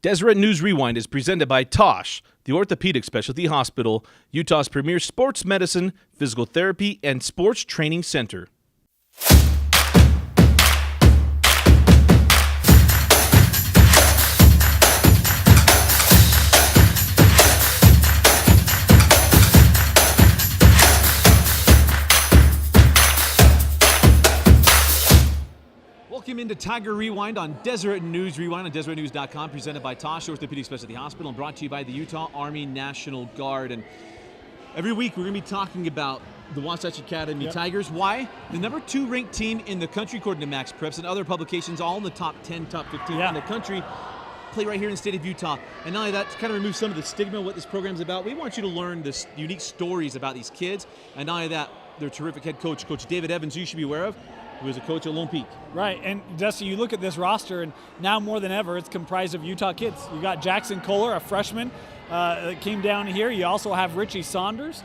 Deseret News Rewind is presented by Tosh, the Orthopedic Specialty Hospital, Utah's premier sports medicine, physical therapy, and sports training center. Welcome into Tiger Rewind on Deseret News Rewind on DeseretNews.com, presented by Tosh Orthopedic Specialty Hospital and brought to you by the Utah Army National Guard. And every week we're going to be talking about the Wasatch Academy Tigers. Why? The number 2 ranked team in the country, according to Max Preps and other publications, all in the top 10, top 15 in the country, play right here in the state of Utah. And not only that, to kind of remove some of the stigma of what this program is about, we want you to learn this unique stories about these kids. And not only that, their terrific head coach, Coach David Evans, who you should be aware of, who is a coach at Lone Peak. Right, and Dusty, you look at this roster, and now more than ever, it's comprised of Utah kids. You got Jackson Kohler, a freshman, that came down here. You also have Richie Saunders,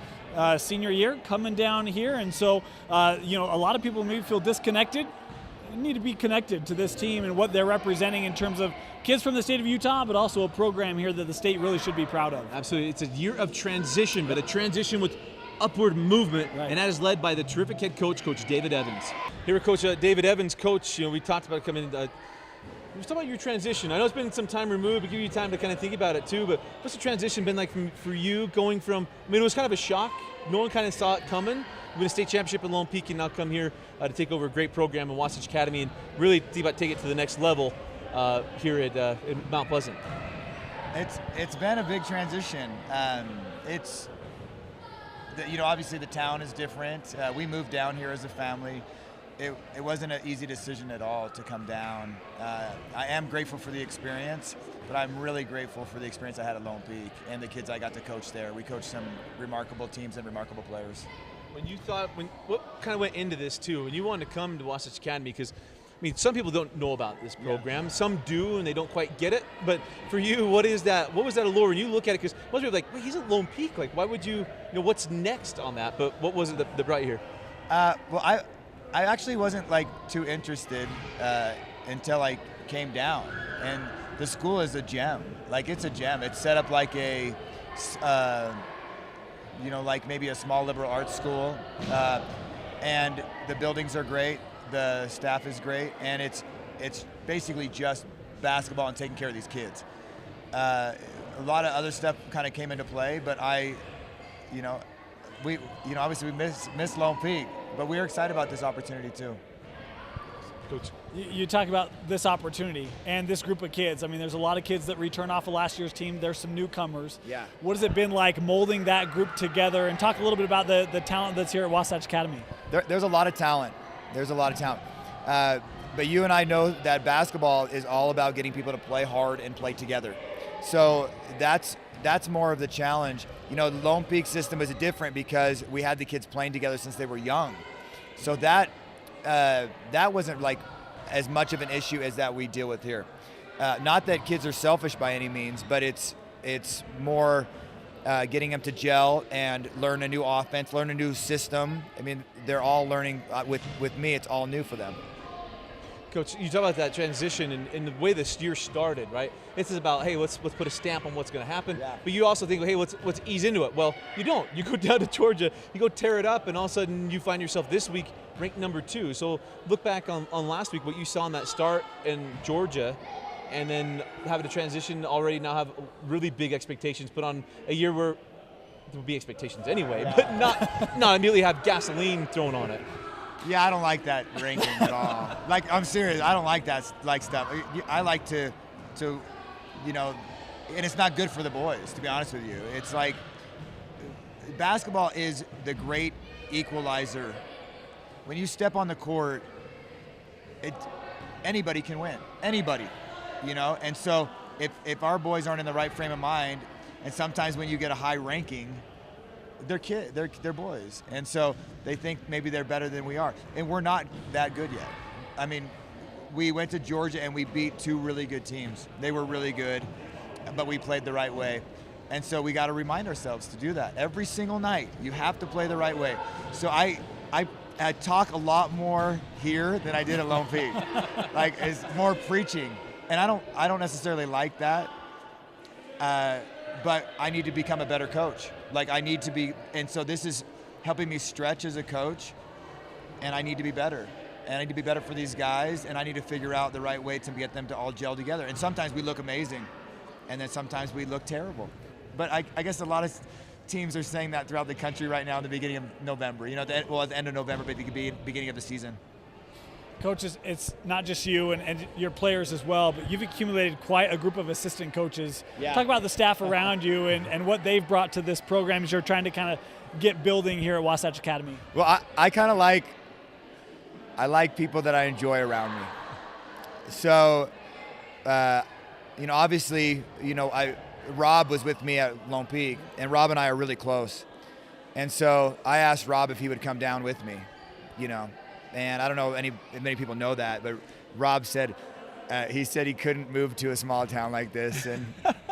senior year, coming down here. And so, a lot of people maybe feel disconnected. You need to be connected to this team and what they're representing in terms of kids from the state of Utah, but also a program here that the state really should be proud of. Absolutely. It's a year of transition, but a transition with upward movement, and that is led by the terrific head coach, Coach David Evans. Here with Coach David Evans. Coach, we talked about coming. Let's talk about your transition. I know it's been some time removed, but give you time to kind of think about it too. But what's the transition been like for you, going from? I mean, it was kind of a shock. No one kind of saw it coming. Win a state championship in Lone Peak, and now come here to take over a great program in Wasatch Academy, and really think about taking it to the next level here at in Mount Pleasant. It's been a big transition. Obviously the town is different. We moved down here as a family. It wasn't an easy decision at all to come down. I am grateful for the experience, but I'm really grateful for the experience I had at Lone Peak and the kids I got to coach there. We coached some remarkable teams and remarkable players. What kind of went into this too? When you wanted to come to Wasatch Academy, because some people don't know about this program. Some do, and they don't quite get it. But for you, what is that? What was that allure? When you look at it, because most people are like, wait, he's at Lone Peak. Like, why would you? What's next on that? But what was it that brought you here? I actually wasn't too interested until I came down. And the school is a gem. It's a gem. It's set up like a, maybe a small liberal arts school. And the buildings are great. The staff is great, and it's basically just basketball and taking care of these kids. A lot of other stuff kind of came into play, but obviously we miss Lone Peak, but we're excited about this opportunity too. Coach, you talk about this opportunity and this group of kids. I mean, there's a lot of kids that return off of last year's team. There's some newcomers. Yeah. What has it been like molding that group together? And talk a little bit about the talent that's here at Wasatch Academy. There's a lot of talent. There's a lot of talent. But you and I know that basketball is all about getting people to play hard and play together. So that's more of the challenge. The Lone Peak system is different because we had the kids playing together since they were young. So that wasn't as much of an issue as that we deal with here. Not that kids are selfish by any means, but it's more getting them to gel and learn a new offense, learn a new system. I mean, they're all learning. With me, it's all new for them. Coach, you talk about that transition and the way this year started, right? This is about, hey, let's put a stamp on what's going to happen. Yeah. But you also think, hey, let's ease into it. Well, you don't. You go down to Georgia, you go tear it up, and all of a sudden you find yourself this week ranked number 2. So look back on last week, what you saw in that start in Georgia, and then having to transition already now have really big expectations put on a year where there will be expectations anyway, but not immediately have gasoline thrown on it. Yeah, I don't like that ranking at all. I'm serious. I don't like that stuff. I like to, and it's not good for the boys, to be honest with you. It's basketball is the great equalizer. When you step on the court, anybody can win. Anybody. And so if our boys aren't in the right frame of mind, and sometimes when you get a high ranking, they're boys, and so they think maybe they're better than we are, and we're not that good yet. I mean, we went to Georgia and we beat 2 really good teams. They were really good, but we played the right way, and so we got to remind ourselves to do that every single night. You have to play the right way. So I talk a lot more here than I did at Lone Peak. It's more preaching, and I don't necessarily like that. but I need to become a better coach. Like I need to be, and so this is helping me stretch as a coach, and I need to be better. And I need to be better for these guys, and I need to figure out the right way to get them to all gel together. And sometimes we look amazing, and then sometimes we look terrible. But I guess a lot of teams are saying that throughout the country right now in the beginning of November. You know, at the end of November, but the beginning of the season. Coaches, it's not just you and your players as well, but you've accumulated quite a group of assistant coaches. Yeah. Talk about the staff around you and what they've brought to this program as you're trying to kind of get building here at Wasatch Academy. Well, I kind of like people that I enjoy around me. So, you know, obviously, you know, Rob was with me at Lone Peak, and Rob and I are really close. And so I asked Rob if he would come down with me, you know. And I don't know if many people know that, but Rob said, he said he couldn't move to a small town like this. And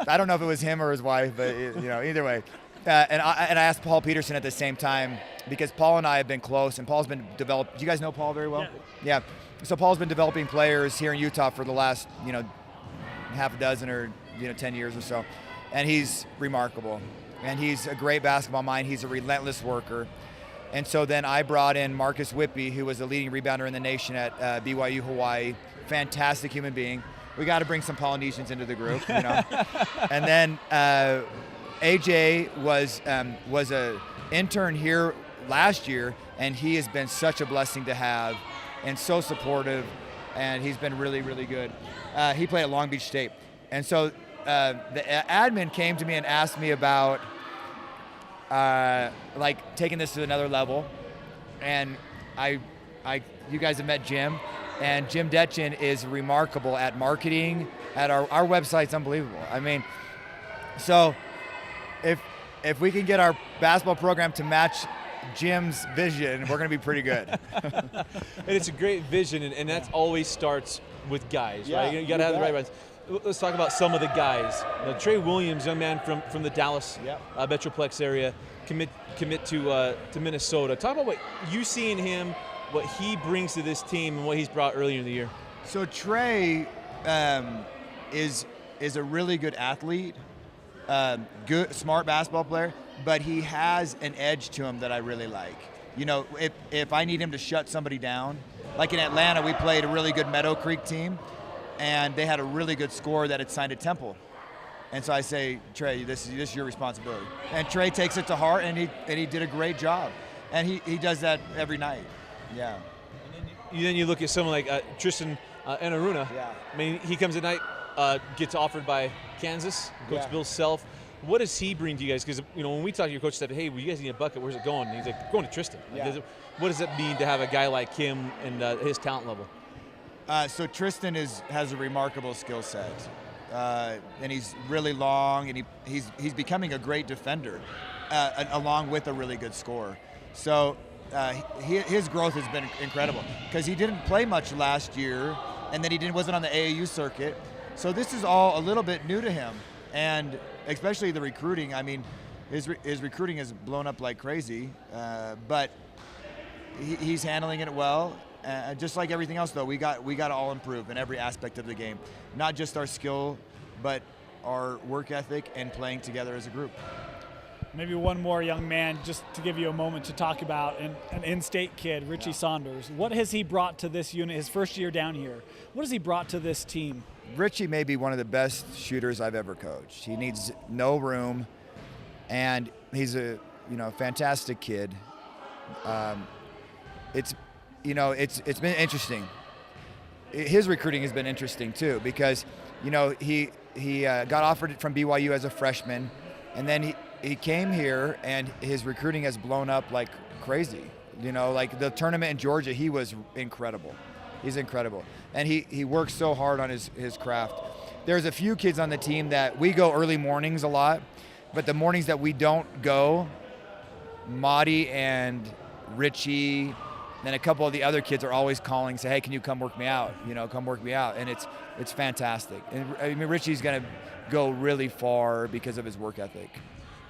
I don't know if it was him or his wife, but you know, either way. And I asked Paul Peterson at the same time, because Paul and I have been close, and Paul's been developed. Do you guys know Paul very well? Yeah. So Paul's been developing players here in Utah for the last, you know, half a dozen or, you know, 10 years or so. And he's remarkable. And he's a great basketball mind. He's a relentless worker. And so then I brought in Marcus Whippy, who was the leading rebounder in the nation at BYU Hawaii. Fantastic human being. We got to bring some Polynesians into the group, you know. And then AJ was a intern here last year, and he has been such a blessing to have, and so supportive, and he's been really, really good. He played at Long Beach State, and so the admin came to me and asked me about like taking this to another level, and you guys have met Jim, and Jim Detchen is remarkable at marketing. At our website's unbelievable. I mean, so if we can get our basketball program to match Jim's vision, we're going to be pretty good. And it's a great vision, and that always starts with guys, Yeah, right? You got to have the bet. right ones. Let's talk about some of the guys. Trey Williams, young man from the Dallas Metroplex area, commit to Minnesota. Talk about what you see in him, what he brings to this team, and what he's brought earlier in the year. So Trey is a really good athlete, good, smart basketball player, but he has an edge to him that I really like. You know, if I need him to shut somebody down, like in Atlanta, we played a really good Meadow Creek team, and they had a really good scorer that had signed at Temple. And so I say, Trey, this is your responsibility. And Trey takes it to heart, and he did a great job. And he does that every night. Yeah. And then you look at someone like Tristan Enaruna. Yeah. I mean, he comes at night, gets offered by Kansas, Coach Bill Self. What does he bring to you guys? Because, you know, when we talk to your coach, said, hey, well, you guys need a bucket. Where's it going? And he's like, going to Tristan. Yeah. What does it mean to have a guy like him and his talent level? So Tristan has a remarkable skill set, and he's really long, and he's becoming a great defender, along with a really good scorer. So his growth has been incredible, because he didn't play much last year, and then he wasn't on the AAU circuit. So this is all a little bit new to him, and especially the recruiting. I mean, his recruiting has blown up like crazy, but he's handling it well. Just like everything else, though, we got to all improve in every aspect of the game, not just our skill, but our work ethic and playing together as a group. Maybe one more young man, just to give you a moment to talk about, an in-state kid, Richie Saunders. What has he brought to this unit, his first year down here? What has he brought to this team? Richie may be one of the best shooters I've ever coached. He needs no room, and he's a fantastic kid. It's been interesting. His recruiting has been interesting too, because he got offered from BYU as a freshman, and then he came here, and his recruiting has blown up like crazy. Like the tournament in Georgia, he was incredible. He's incredible, and he works so hard on his craft. There's a few kids on the team that we go early mornings a lot, but the mornings that we don't go, Madi and Richie, then a couple of the other kids are always calling, say, hey, can you come work me out? Come work me out. And it's fantastic. And I mean, Richie's going to go really far because of his work ethic.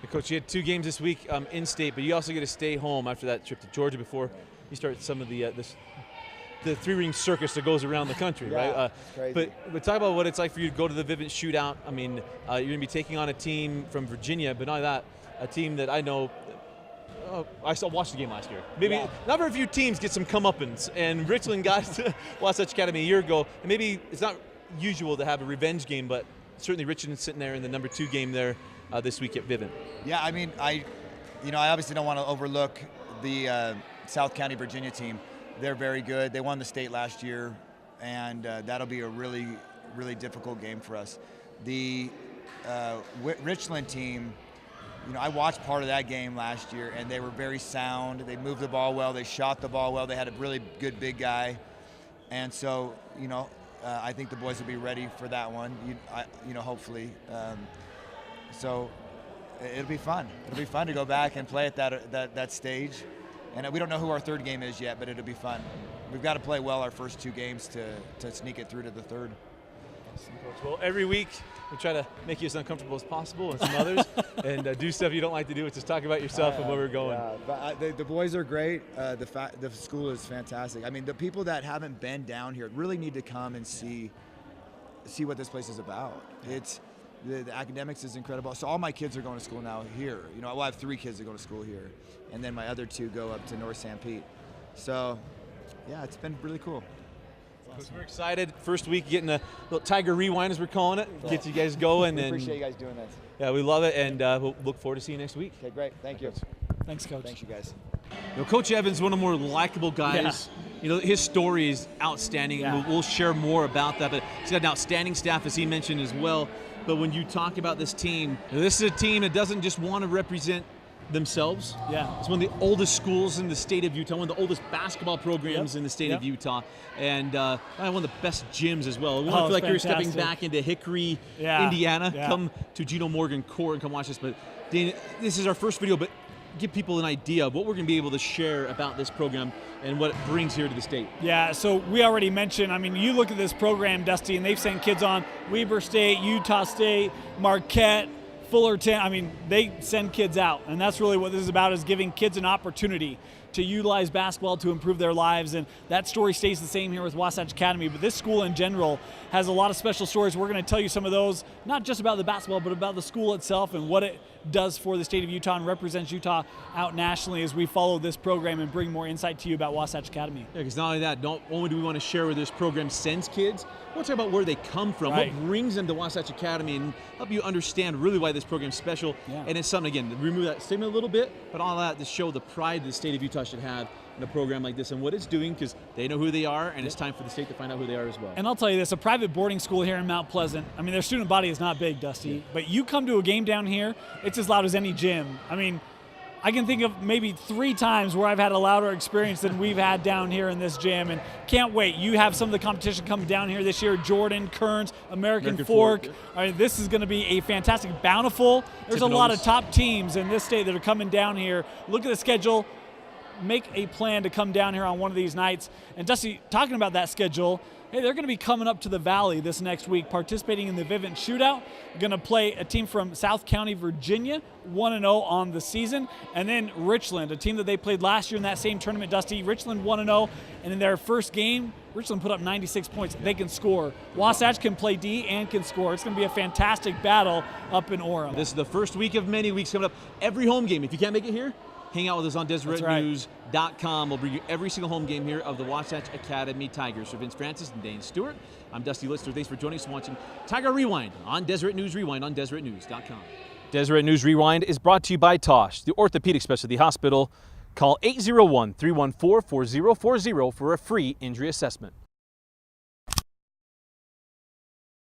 Hey, Coach, you had 2 games this week in state, but you also get to stay home after that trip to Georgia before you start some of the the three-ring circus that goes around the country, right? It's crazy. But talk about what it's like for you to go to the Vivint Shootout. I mean, you're going to be taking on a team from Virginia, but not only that, a team that I know. I watched the game last year. Maybe not very few teams get some comeuppance, and Richland got to Wasatch Academy a year ago. And maybe it's not usual to have a revenge game, but certainly Richland's sitting there in the number 2 game there this week at Vivint. Yeah, I mean, I obviously don't want to overlook the South County, Virginia team. They're very good. They won the state last year, and that'll be a really, really difficult game for us. The Richland team, I watched part of that game last year, and they were very sound. They moved the ball well. They shot the ball well. They had a really good big guy. And so, I think the boys will be ready for that one, hopefully. So it'll be fun. It'll be fun to go back and play at that stage. And we don't know who our third game is yet, but it'll be fun. We've got to play well our first 2 games to sneak it through to the third. Well, every week we try to make you as uncomfortable as possible and some others, and do stuff you don't like to do, which is talk about yourself and where we're going. Yeah, but the boys are great. The school is fantastic. I mean, the people that haven't been down here really need to come and see what this place is about. It's the academics is incredible. So all my kids are going to school now here. I have 3 kids that go to school here, and then my other 2 go up to North St. Pete. So, yeah, it's been really cool. Awesome. We're excited. First week getting a little Tiger Rewind, as we're calling it. Get you guys going. We appreciate you guys doing this. Yeah, we love it, and we'll look forward to seeing you next week. Okay, great. Thank you. Thanks, Coach. Thanks, you guys. Coach Evans, one of the more likable guys. Yeah. His story is outstanding. Yeah. We'll share more about that, but he's got an outstanding staff, as he mentioned as well. But when you talk about this team, this is a team that doesn't just want to represent themselves. Yeah. It's one of the oldest schools in the state of Utah, one of the oldest basketball programs in the state of Utah, and one of the best gyms as well. We want to feel like you're stepping back into Hickory, Indiana. Yeah. Come to Geno Morgan Court and come watch this. But Dana, this is our first video, but give people an idea of what we're going to be able to share about this program and what it brings here to the state. Yeah, so we already mentioned, you look at this program, Dusty, and they've sent kids on Weber State, Utah State, Marquette, Fullerton. They send kids out, and that's really what this is about, is giving kids an opportunity to utilize basketball to improve their lives, and that story stays the same here with Wasatch Academy. But this school in general has a lot of special stories. We're going to tell you some of those, not just about the basketball, but about the school itself and what it does for the state of Utah and represents Utah out nationally as we follow this program and bring more insight to you about Wasatch Academy. Yeah, because not only that, not only do we want to share where this program sends kids, we'll talk about where they come from, what brings them to Wasatch Academy, and help you understand really why this program's special. Yeah. And it's something, again, to remove that statement a little bit, but all that to show the pride the state of Utah should have in a program like this and what it's doing, because they know who they are, and it's time for the state to find out who they are as well. And I'll tell you this, a private boarding school here in Mount Pleasant, their student body is not big, Dusty, but you come to a game down here, it's as loud as any gym. I can think of maybe 3 times where I've had a louder experience than we've had down here in this gym, and can't wait. You have some of the competition coming down here this year, Jordan, Kearns, American Fork. This is going to be a fantastic, Bountiful. There's a lot of top teams in this state that are coming down here. Look at the schedule. Make a plan to come down here on one of these nights. And Dusty, talking about that schedule, hey, they're going to be coming up to the Valley this next week, participating in the Vivint Shootout. They're going to play a team from South County, Virginia, 1-0 on the season. And then Richland, a team that they played last year in that same tournament, Dusty. Richland 1-0, and in their first game, Richland put up 96 points. They can score. Wasatch can play D and can score. It's going to be a fantastic battle up in Orem. This is the first week of many weeks coming up. Every home game, if you can't make it here, hang out with us on DeseretNews.com. We'll bring you every single home game here of the Wasatch Academy Tigers. For Vince Francis and Dane Stewart, I'm Dusty Lister. Thanks for joining us and watching Tiger Rewind on Deseret News Rewind on DeseretNews.com. Deseret News Rewind is brought to you by Tosh, the orthopedic specialty hospital. Call 801-314-4040 for a free injury assessment.